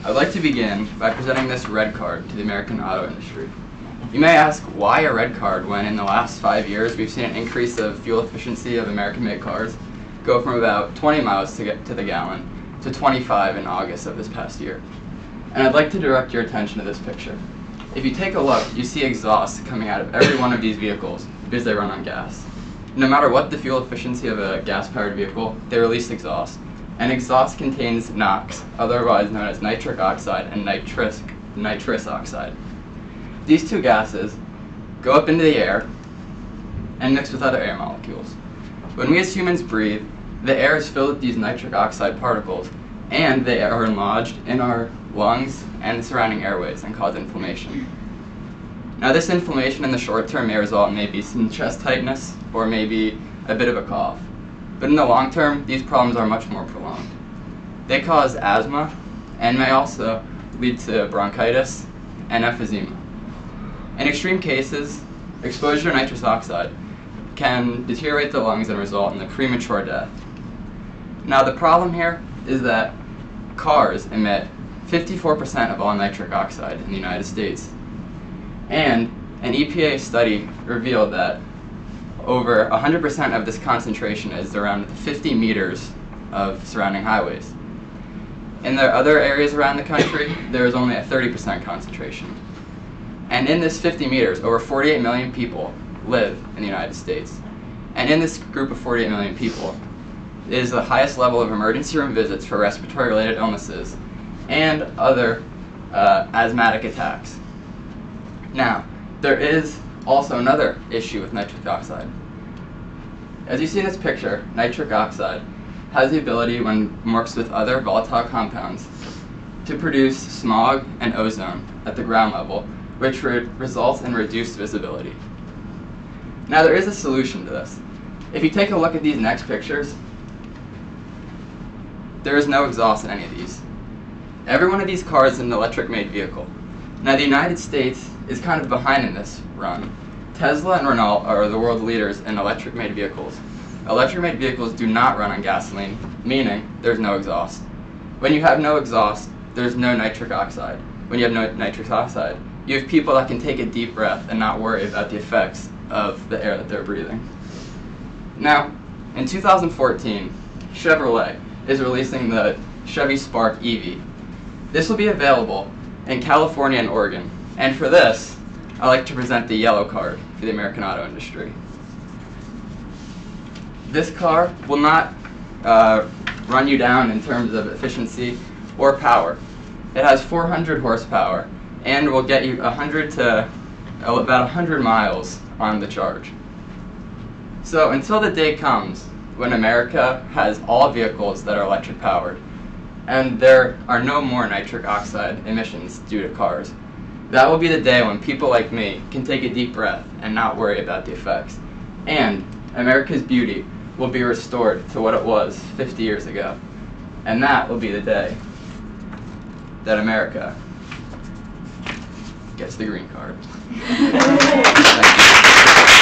I'd like to begin by presenting this red card to the American auto industry. You may ask, why a red card when in the last 5 years we've seen an increase of fuel efficiency of American-made cars go from about 20 miles to the gallon to 25 in August of this past year. And I'd like to direct your attention to this picture. If you take a look, you see exhaust coming out of every one of these vehicles because they run on gas. No matter what the fuel efficiency of a gas-powered vehicle, they release exhaust. And exhaust contains NOx, otherwise known as nitric oxide and nitrous oxide. These two gases go up into the air and mix with other air molecules. When we as humans breathe, the air is filled with these nitric oxide particles, and they are lodged in our lungs and the surrounding airways and cause inflammation. Now, this inflammation in the short term may result in maybe some chest tightness or maybe a bit of a cough. But in the long term, these problems are much more prolonged. They cause asthma and may also lead to bronchitis and emphysema. In extreme cases, exposure to nitrous oxide can deteriorate the lungs and result in a premature death. Now, the problem here is that cars emit 54% of all nitric oxide in the United States. And an EPA study revealed that over 100% of this concentration is around 50 meters of surrounding highways. In the other areas around the country, there is only a 30% concentration. And in this 50 meters, over 48 million people live in the United States. And in this group of 48 million people is the highest level of emergency room visits for respiratory-related illnesses and other asthmatic attacks. Now, there is also another issue with nitric oxide. As you see in this picture, nitric oxide has the ability, when mixed with other volatile compounds, to produce smog and ozone at the ground level, which results in reduced visibility. Now, there is a solution to this. If you take a look at these next pictures, there is no exhaust in any of these. Every one of these cars is an electric-made vehicle. Now, the United States is kind of behind in this run. Tesla and Renault are the world leaders in electric-made vehicles. Electric-made vehicles do not run on gasoline, meaning there's no exhaust. When you have no exhaust, there's no nitric oxide. When you have no nitric oxide, you have people that can take a deep breath and not worry about the effects of the air that they're breathing. Now, in 2014, Chevrolet is releasing the Chevy Spark EV. This will be available in California and Oregon. And for this, I'd like to present the yellow card for the American auto industry. This car will not run you down in terms of efficiency or power. It has 400 horsepower and will get you 100 to about 100 miles on the charge. So until the day comes when America has all vehicles that are electric powered and there are no more nitric oxide emissions due to cars, that will be the day when people like me can take a deep breath and not worry about the effects. And America's beauty will be restored to what it was 50 years ago. And that will be the day that America gets the green card. Thank you.